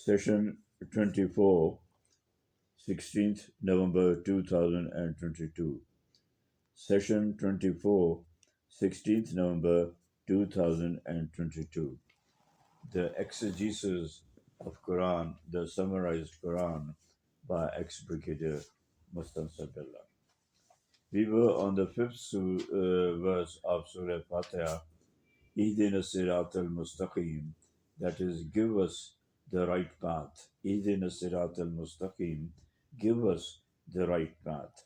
Session 24, 16th November 2022. Session 24, 16th November 2022. The Exegesis of Quran, the Summarized Quran by ex-Brigadier Mustafa Billah. We were on the fifth verse of Surah Fatiha, Ihdina Sirat al-Mustaqim, that is, give us the right path. Ihdina Sirat al-Mustaqim, give us the right path.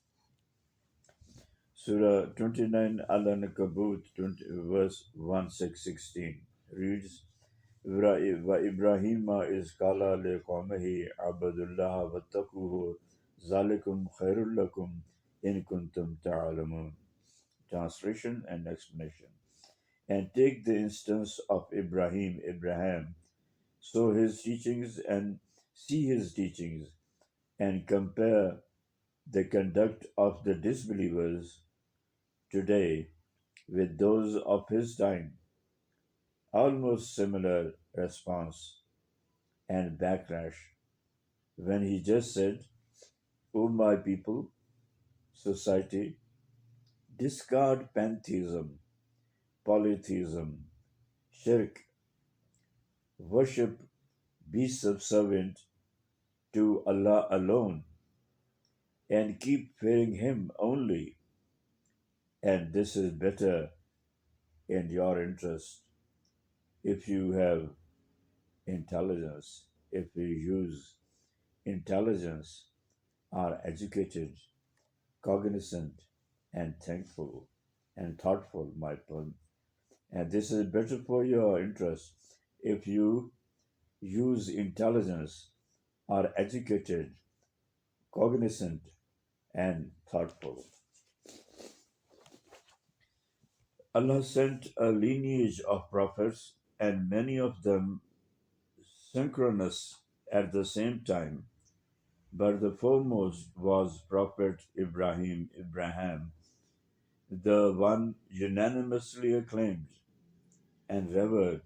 Surah 29 Al-Ankabut, verse 1616 reads, وَإِبْرَاهِيمَ إِذْ قَالَ لِقَوْمِهِ اعْبُدُوا اللَّهَ وَاتَّقُوهُ ذَلِكُمْ خَيْرٌ لَكُمْ إِن كُنتُمْ تَعْلَمُونَ. Translation and explanation. And take the instance of Abraham, so his teachings and see his teachings, and compare the conduct of the disbelievers today with those of his time. Almost similar response and backlash when he just said, O my people, society, discard pantheism, polytheism, shirk, worship, be subservient to Allah alone, and keep fearing Him only, and this is better in your interest if you have intelligence, if you use intelligence, are educated, cognizant, and thankful and thoughtful, my point. And this is better for your interest if you use intelligence, are educated, cognizant, and thoughtful. Allah sent a lineage of prophets, and many of them synchronous at the same time, but the foremost was Prophet Abraham, the one unanimously acclaimed and revered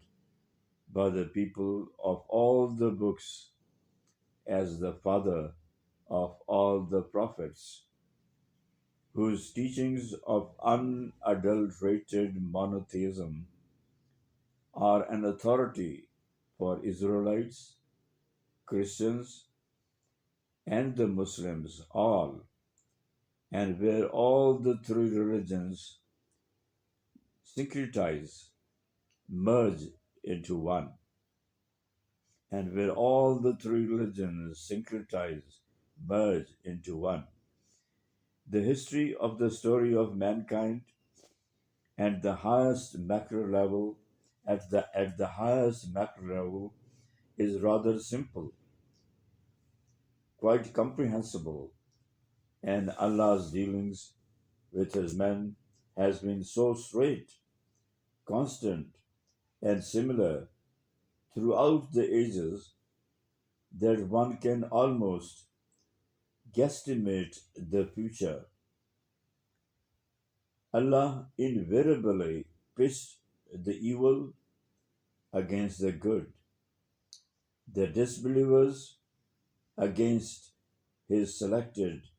by the people of all the books as the father of all the prophets, whose teachings of unadulterated monotheism are an authority for Israelites, Christians, and the Muslims all, and where all the three religions syncretize, merge into one, and where all the three religions syncretize, merge into one. The history of the story of mankind at the highest macro level, at the highest macro level, is rather simple, quite comprehensible, and Allah's dealings with His men has been so straight, constant, and similar throughout the ages that one can almost guesstimate the future. Allah invariably pitched the evil against the good, the disbelievers against His selected,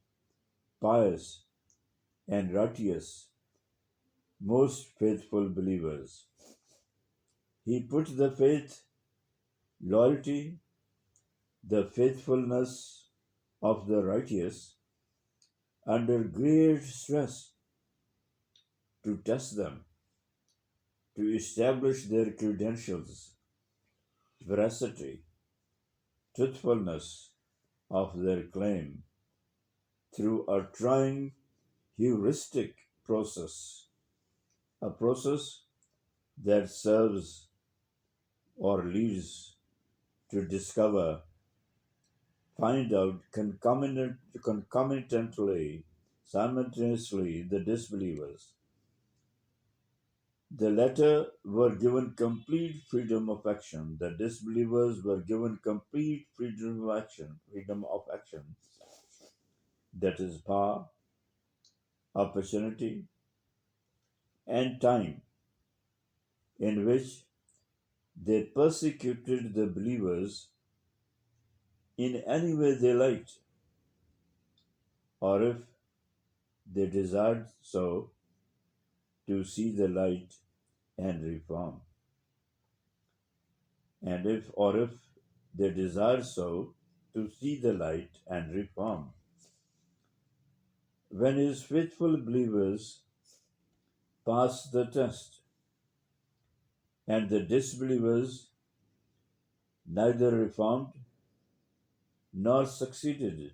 pious, and righteous, most faithful believers. He put the faith, loyalty, the faithfulness of the righteous under great stress to test them, to establish their credentials, veracity, truthfulness of their claim through a trying heuristic process, a process that serves or leads to discover, find out concomitantly, simultaneously, the disbelievers. The latter were given complete freedom of action. The disbelievers were given complete freedom of action. Freedom of action. That is power, opportunity, and time in which they persecuted the believers in any way they liked, or if they desired so, to see the light and reform. And if they desire so, to see the light and reform. When his faithful believers pass the test, and the disbelievers neither reformed nor succeeded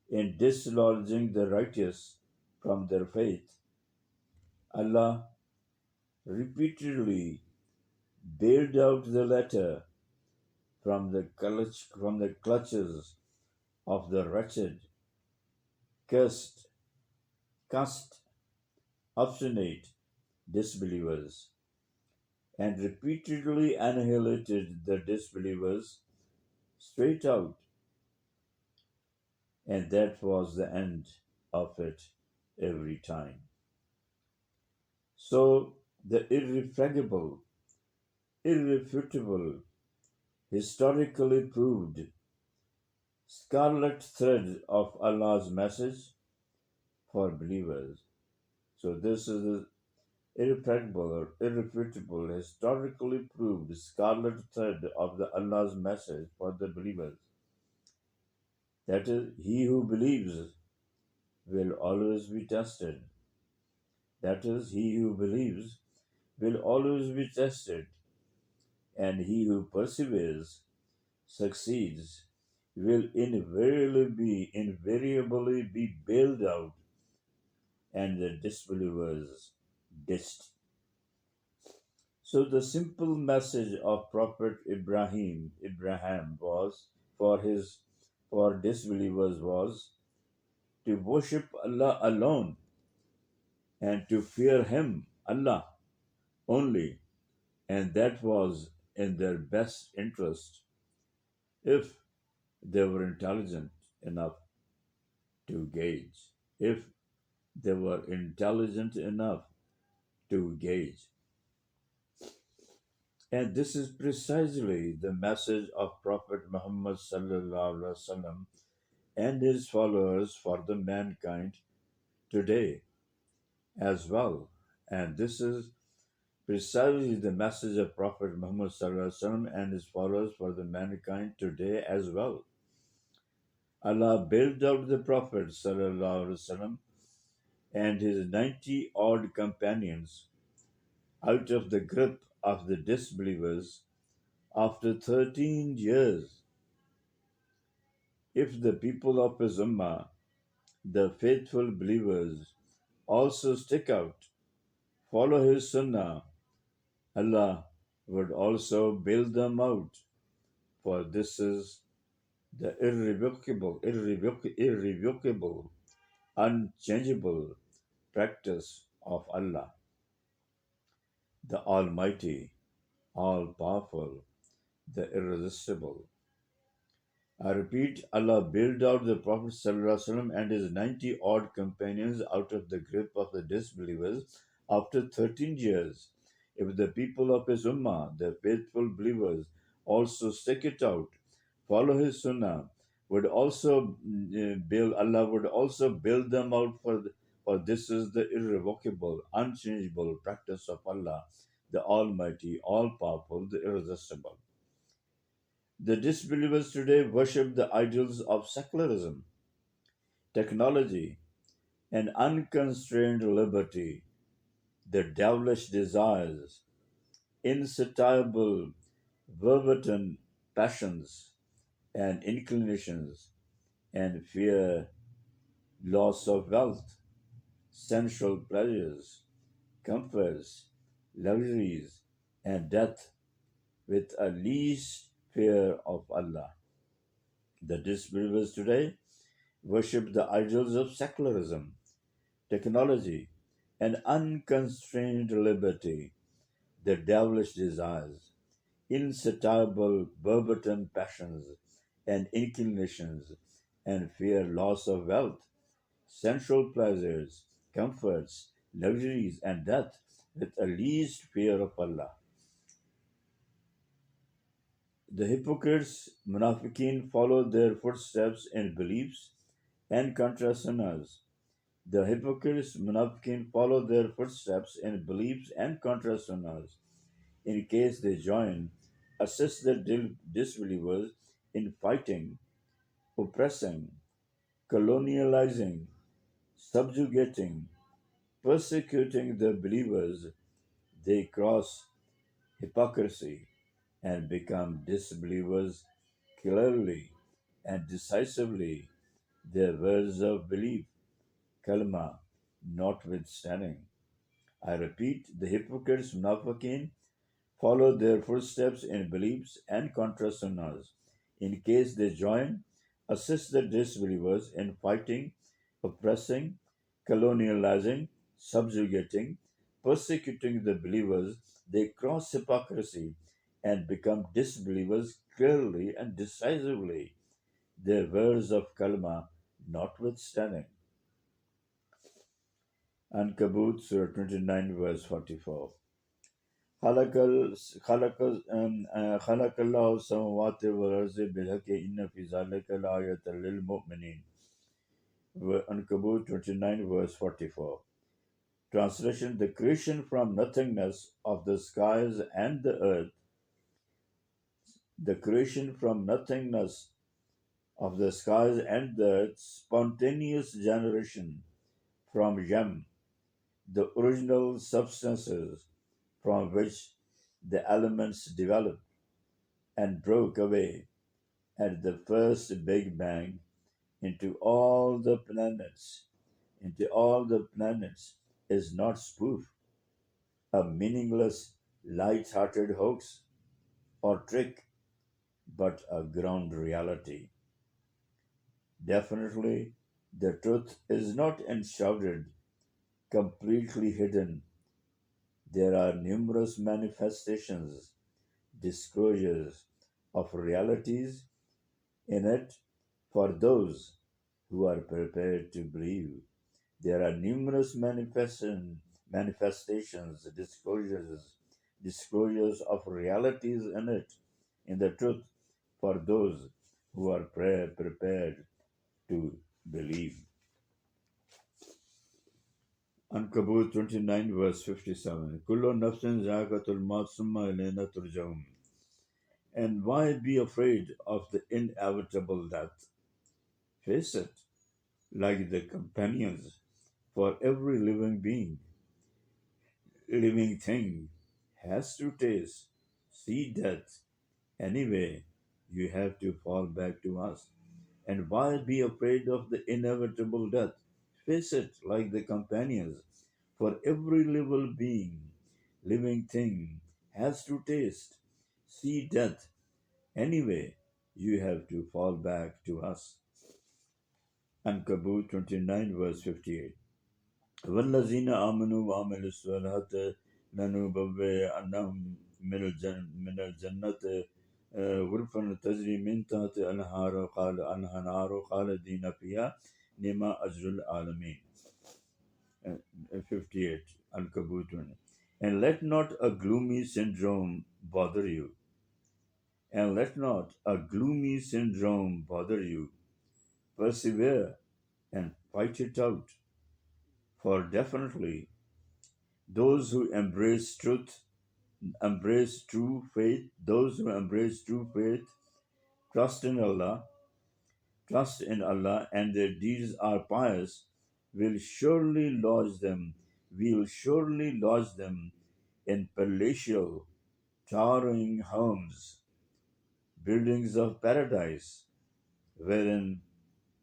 in dislodging the righteous from their faith, Allah repeatedly bailed out the latter from the clutches of the wretched, cursed, cussed, obstinate disbelievers, and repeatedly annihilated the disbelievers straight out, and that was the end of it every time. So the irrefutable, historically proved scarlet thread of Allah's message for believers. So this is the irrefutable, historically proved scarlet thread of the Allah's message for the believers. That is, he who believes will always be tested. That is, he who believes will always be tested, and he who perseveres, succeeds, will invariably be bailed out, and the disbelievers ditched. So the simple message of Prophet Ibrahim was for disbelievers was to worship Allah alone and to fear Him, Allah, only, and that was in their best interest if they were intelligent enough to gauge. If they were intelligent enough to gauge. And this is precisely the message of Prophet Muhammad sallallahu alaihi wasallam and his followers for the mankind today as well. And this is precisely the message of Prophet Muhammad sallallahu alaihi wasallam and his followers for the mankind today as well. Allah built out the Prophet sallallahu alaihi wasallam and his 90 odd companions out of the grip of the disbelievers after 13 years. If the people of his ummah, the faithful believers, also stick out, follow his sunnah, Allah would also build them out, for this is the irrevocable, unchangeable practice of Allah, the Almighty, all powerful, the irresistible. I repeat, Allah built out the Prophet ﷺ and his 90 odd companions out of the grip of the disbelievers after 13 years. If the people of his ummah, the faithful believers, also stick it out, follow his sunnah, Allah would also build them out, for this is the irrevocable, unchangeable practice of Allah, the Almighty, all powerful, the irresistible. The disbelievers today worship the idols of secularism, technology, and unconstrained liberty, their devilish desires, insatiable verboten passions and inclinations, and fear loss of wealth, sensual pleasures, comforts, luxuries, and death with a least fear of Allah. The disbelievers today worship the idols of secularism, technology, and unconstrained liberty, their devilish desires, insatiable verboten passions and inclinations, and fear loss of wealth, sensual pleasures, comforts, luxuries, and death with a least fear of Allah. The hypocrites, munafiqeen, follow their footsteps in beliefs and contrast sunnahs. The hypocrites, munafiqeen, follow their footsteps in beliefs and contrast sunnahs. In case they join, assist the disbelievers in fighting, oppressing, colonializing, subjugating, persecuting the believers, they cross hypocrisy and become disbelievers clearly and decisively, their words of belief, kalma, notwithstanding. I repeat, the hypocrites, munafiqeen, follow their footsteps in beliefs and contra sunnahs. In case they join, assist the disbelievers in fighting, oppressing, colonializing, subjugating, persecuting the believers, they cross hypocrisy and become disbelievers clearly and decisively, their words of kalma notwithstanding. Ankabut Surah 29 verse 44. خلق خلق الله السماوات والأرض بالحق إن في ذلك لآية للمؤمنين. Ankabut 29 verse 44. Translation: The creation from nothingness of the skies and the earth, the creation from nothingness of the skies and the earth, spontaneous generation from Yam, the original substances from which the elements developed and broke away at the first Big Bang into all the planets is not spoof, a meaningless, light-hearted hoax or trick, but a ground reality. Definitely, the truth is not enshrouded, completely hidden. There are numerous manifestations, disclosures of realities in it for those who are prepared to believe. There are numerous manifestations, disclosures of realities in it, in the truth, for those who are prepared to believe. Ankabut 29 verse 57. Kullu nafsin zaqatul maut summa ilayna turja'un. And why be afraid of the inevitable death? Face it, like the companions, for every living thing has to taste, see death. Anyway, you have to fall back to us. And why be afraid of the inevitable death? Face it, like the companions, for every living thing has to taste, see death. Anyway, you have to fall back to us. Ankabut 29 verse 58. وَالَّذِينَ آمَنُوا وَعَمِلُوا الصَّالِحَاتِ لَنُبَوِّئَنَّهُم من الجنة غرفا تجري من تحت الأنهار خالدين فيها نعم أجر العالمين. 58 Al-Kabut 20. And let not a gloomy syndrome bother you. And let not a gloomy syndrome bother you. Persevere and fight it out. For definitely those who embrace true faith, trust in Allah, and their deeds are pious, will surely lodge them in palatial, towering homes, buildings of paradise, wherein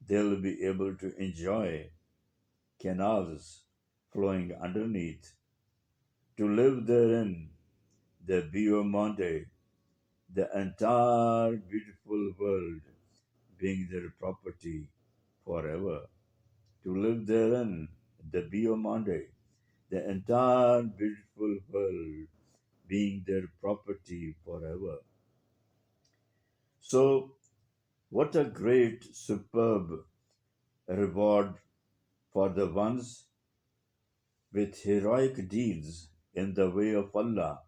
they'll be able to enjoy canals flowing underneath, to live therein, the Biomonte, the entire beautiful world being their property forever. To live therein, the Biomonte, the entire beautiful world being their property forever. So, what a great, superb reward for the ones with heroic deeds in the way of Allah,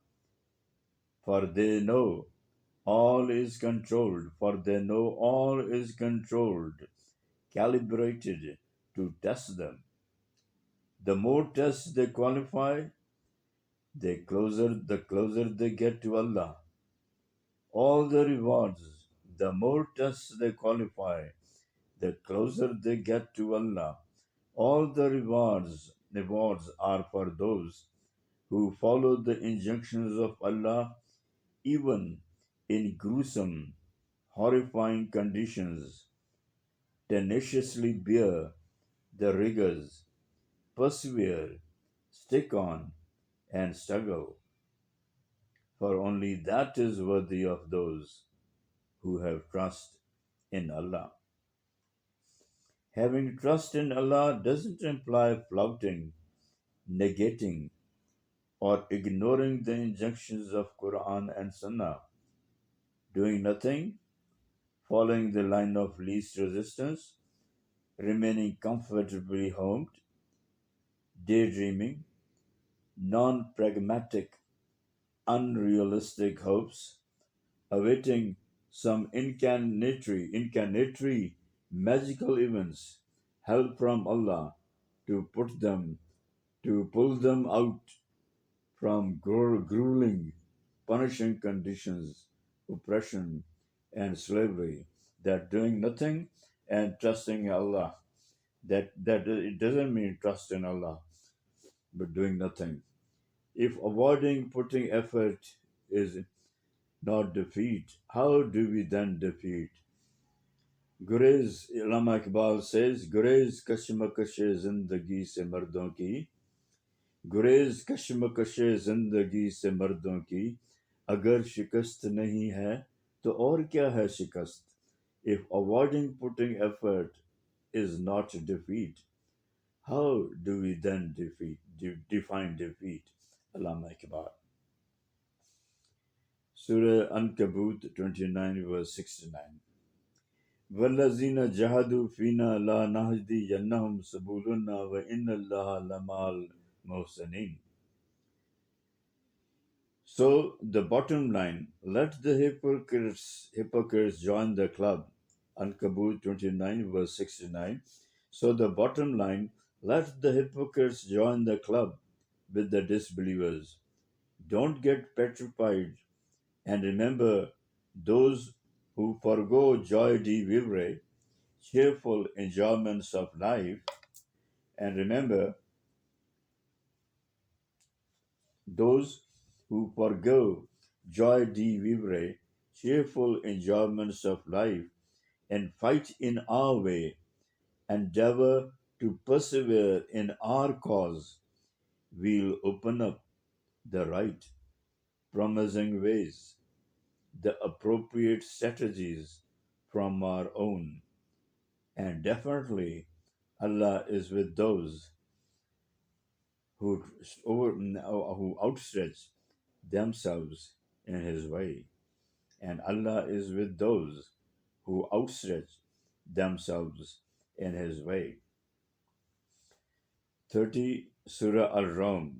for they know All is controlled, for they know all is controlled, calibrated to test them. The more tests they qualify, the closer they get to Allah. All the rewards, the more tests they qualify, the closer they get to Allah. All the rewards are for those who follow the injunctions of Allah, even in gruesome, horrifying conditions, tenaciously bear the rigors, persevere, stick on, and struggle, for only that is worthy of those who have trust in Allah. Having trust in Allah doesn't imply flouting, negating, or ignoring the injunctions of Quran and Sunnah, doing nothing, following the line of least resistance, remaining comfortably homed, daydreaming, non pragmatic, unrealistic hopes, awaiting some incanatory magical events, help from Allah to pull them out from grueling, punishing conditions, oppression, and slavery. That doing nothing and trusting Allah. That it doesn't mean trust in Allah, but doing nothing. If avoiding putting effort is not defeat, how do we then defeat? Gurez, Allama Iqbal says, Gurez kashmakash zindagi se mardon ki, गुरेज कशमकश जिंदगी से मर्दों की अगर शिकस्त नहीं है तो और क्या है शिकस्त. If avoiding putting effort is not defeat, how do we then define defeat? Allama Iqbal. Surah Ankabut 29 verse 69. وَالَّذِينَ جَهَدُوا فِينَا لَا نَهْدِيَنَّهُمْ سُبُلَنَا وَإِنَّ اللَّهَ لَمَعَ الْمُحْسِنِينَ. So the bottom line, let the hypocrites join the club. Ankabut 29 verse 69. So the bottom line, let the hypocrites join the club with the disbelievers. Don't get petrified, and remember those who forego joy de vivre, cheerful enjoyments of life, and remember those who forego joy de vivre, cheerful enjoyments of life, and fight in our way, endeavor to persevere in our cause, we'll open up the right, promising ways, the appropriate strategies from our own. And definitely, Allah is with those who outstretch themselves in His way. And Allah is with those who outstretch themselves in His way. 30 Surah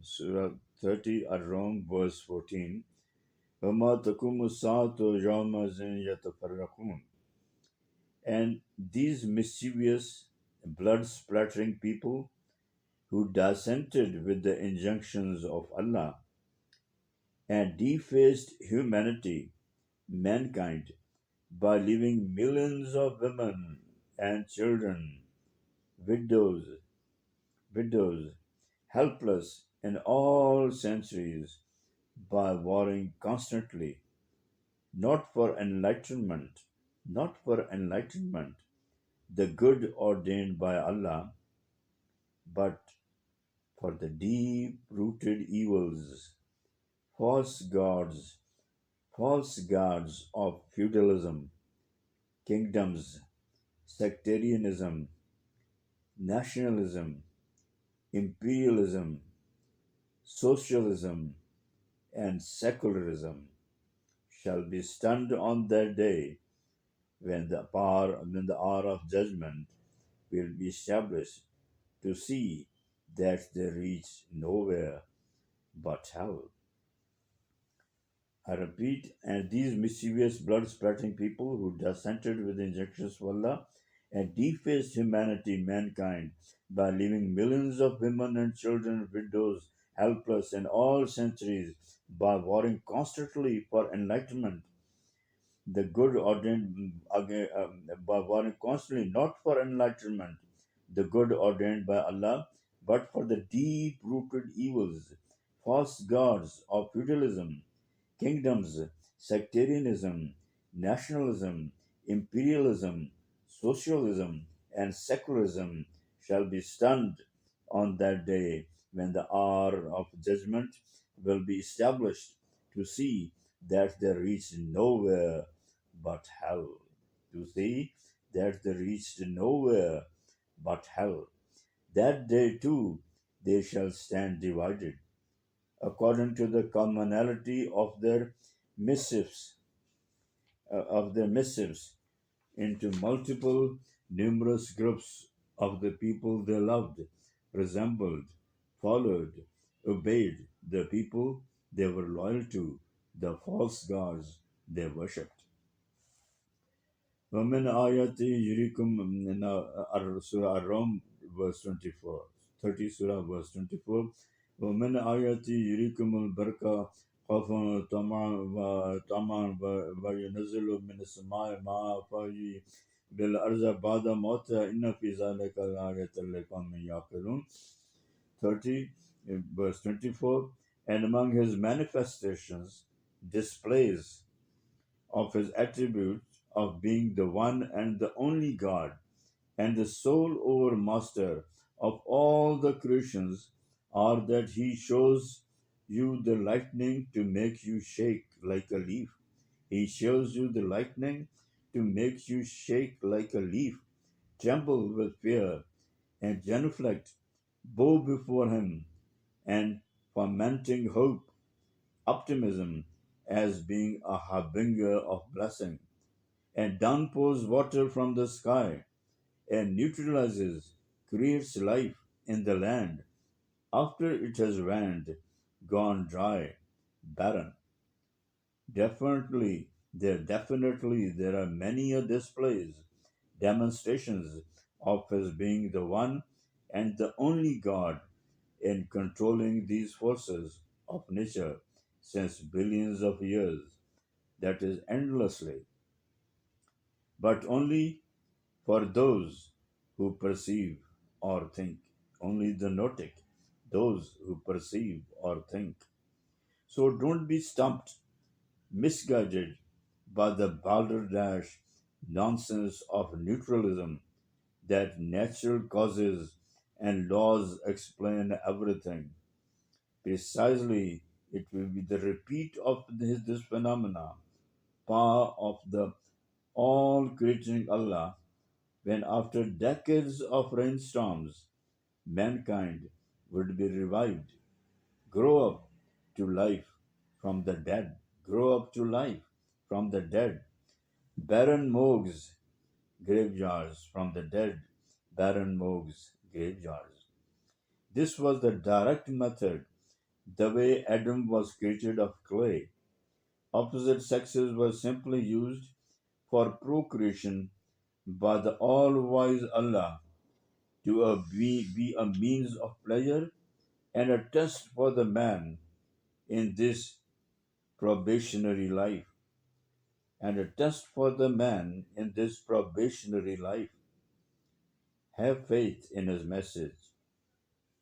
Surah 30 Al-Rum, verse 14. وَمَا تَقُومُ السَّاعَةُ يَوْمَئِذٍ يَتَفَرَّقُونَ. And these mischievous, blood-splattering people who dissented with the injunctions of Allah and defaced humanity, mankind, by leaving millions of women and children, widows, helpless in all centuries, by warring constantly, not for enlightenment, the good ordained by Allah, but for the deep-rooted evils, false gods of feudalism, kingdoms, sectarianism, nationalism, imperialism, socialism, and secularism shall be stunned on that day when the hour of judgment will be established, to see that they reach nowhere but hell. I repeat, and these mischievous, blood-spatting people who dissented with the injunctions of Allah and defaced humanity, mankind, by leaving millions of women and children, widows, helpless in all centuries, by warring constantly for enlightenment, the good ordained by warring constantly not for enlightenment, the good ordained by Allah, but for the deep-rooted evils, false gods of feudalism, kingdoms, sectarianism, nationalism, imperialism, socialism, and secularism shall be stunned on that day when the hour of judgment will be established to see that they reached nowhere but hell. To see that they reached nowhere but hell. That day too they shall stand divided according to the commonality of their missives into multiple numerous groups of the people they loved, resembled, followed, obeyed the people they were loyal to, the false gods they worshipped. ومن آياته يريكم Surah Ar-Rum verse 24, 30 Surah verse 24. ومن آياته يريكم البركة خوفا طمعا وينزل من السماء ماء فيحيي بالأرض بعد موتها إن في ذلك لآية لقوم يعقلون. 30 verse 24. And among his manifestations, displays of his attribute of being the one and the only God and the sole overmaster of all the creations are that he shows you the lightning to make you shake like a leaf. He shows you the lightning to make you shake like a leaf, tremble with fear, and genuflect, bow before him, and fomenting hope, optimism, as being a harbinger of blessing, and downpours water from the sky, and neutralizes, creates life in the land after it has waned, gone dry, barren. Definitely there are many a displays, demonstrations of his being the one and the only God in controlling these forces of nature since billions of years, that is endlessly, but only for those who perceive or think, only the notic, those who perceive or think. So don't be stumped, misguided by the balderdash nonsense of neutralism that natural causes and laws explain everything. Precisely, it will be the repeat of this phenomena, power of the all creating Allah, when after decades of rainstorms, mankind would be revived, grow up to life from the dead, grow up to life from the dead, barren morgues, graveyards from the dead, barren morgues, graveyards. This was the direct method, the way Adam was created of clay. Opposite sexes were simply used for procreation by the all-wise Allah to be a means of pleasure and a test for the man in this probationary life, and a test for the man in this probationary life. Have faith in his message.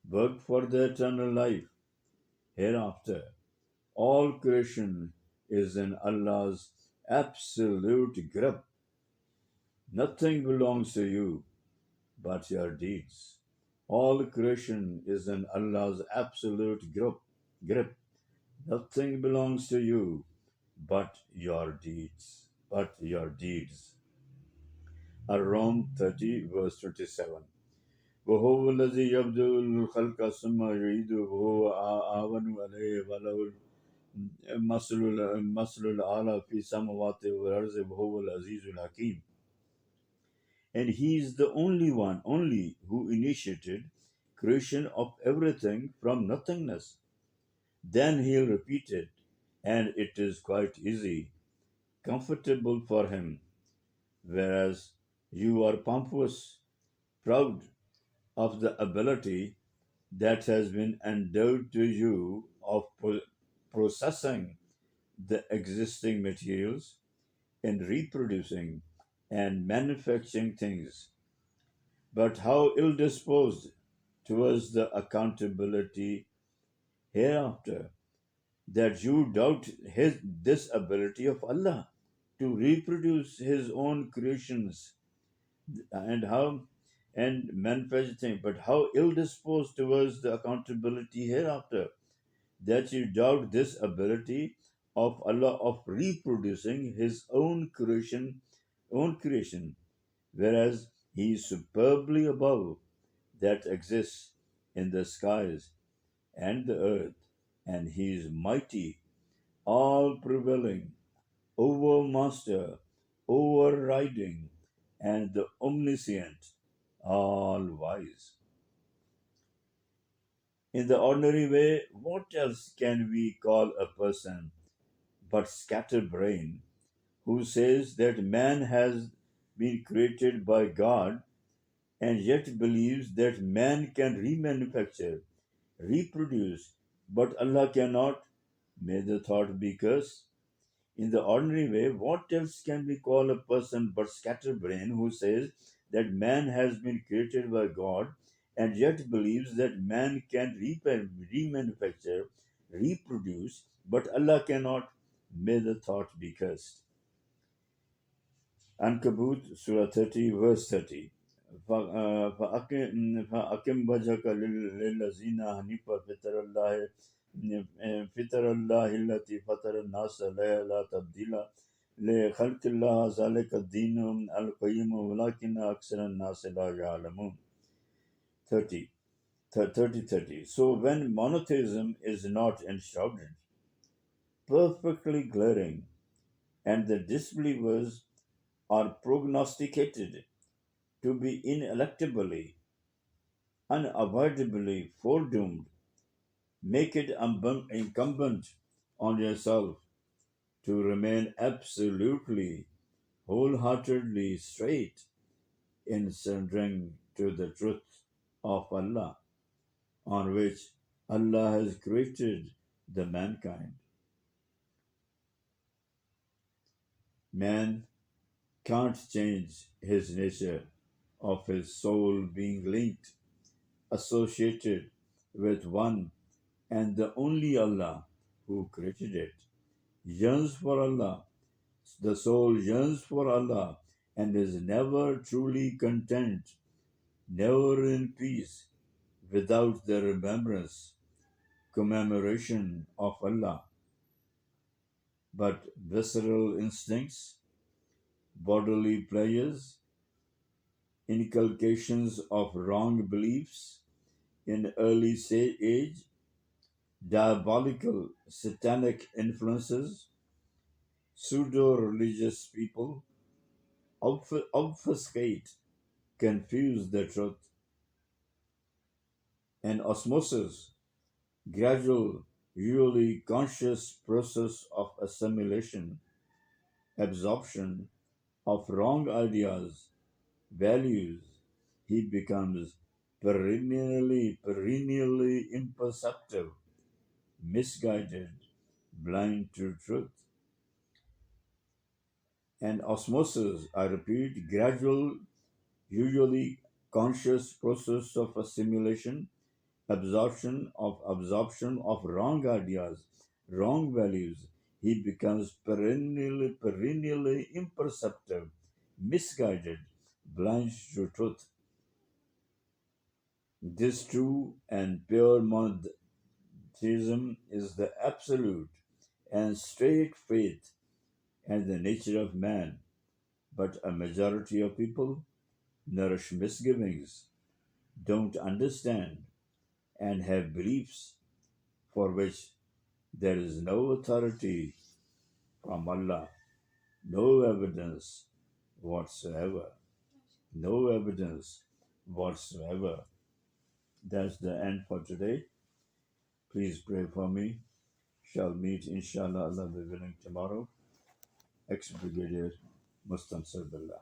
Work for the eternal life hereafter. All creation is in Allah's absolute grip. Nothing belongs to you but your deeds. All creation is in Allah's absolute grip. Nothing belongs to you but your deeds. But your deeds. Ar-Rum 30 verse 27. وهو الذي يبدأ الخلق ثم يعيده وهو آمن عليه وله المثل الأعلى في السماوات والأرض وهو العزيز الحكيم. And he is the only one, only who initiated creation of everything from nothingness. Then he'll repeat it, and it is quite easy, comfortable for him, whereas you are pompous, proud of the ability that has been endowed to you of processing the existing materials and reproducing and manufacturing things, but how ill disposed towards the accountability hereafter that you doubt this ability of Allah to reproduce His own creations and how and manifesting, but how ill disposed towards the accountability hereafter that you doubt this ability of Allah of reproducing His own creation, whereas He is superbly above that exists in the skies and the earth, and He is mighty, all prevailing, overmaster, overriding, and the omniscient, all wise. In the ordinary way, what else can we call a person but scatterbrain who says that man has been created by God and yet believes that man can remanufacture, reproduce, but Allah cannot? May the thought be cursed. In the ordinary way, what else can we call a person but scatterbrain who says that man has been created by God and yet believes that man can remanufacture, reproduce, but Allah cannot? May the thought be cursed. Ankabut, Surah 30, verse 30. فأقم وجهك للذين حنيفا فطر الله التي فطر الناس عليها لا تبديل لخلق الله ذلك الدين القيم ولكن أكثر الناس لا يعلمون. 30. 30. So when monotheism is not enshrouded, perfectly glaring, and the disbelievers are prognosticated to be ineluctably, unavoidably foredoomed, make it incumbent on yourself to remain absolutely, wholeheartedly straight in surrendering to the truth of Allah, on which Allah has created the mankind. Man can't change his nature of his soul being linked, associated with one and the only Allah who created it. Yearns for Allah. The soul yearns for Allah and is never truly content, never in peace, without the remembrance, commemoration of Allah. But visceral instincts, bodily pleasures, inculcations of wrong beliefs in early age, diabolical satanic influences, pseudo-religious people obfuscate, confuse the truth, and osmosis, gradual, usually conscious process of assimilation, absorption of wrong ideas, values, he becomes perennially imperceptive, misguided, blind to truth. And osmosis, I repeat, gradual, usually conscious process of assimilation, absorption of wrong ideas, wrong values. He becomes perennially imperceptive, misguided, blind to truth. This true and pure monotheism is the absolute and straight faith and the nature of man, but a majority of people nourish misgivings, don't understand, and have beliefs for which there is no authority from Allah, no evidence whatsoever. No evidence whatsoever. That's the end for today. Please pray for me. shall meet, inshallah, Allah willing, tomorrow. Ex-Brigadier Mustansar Billah.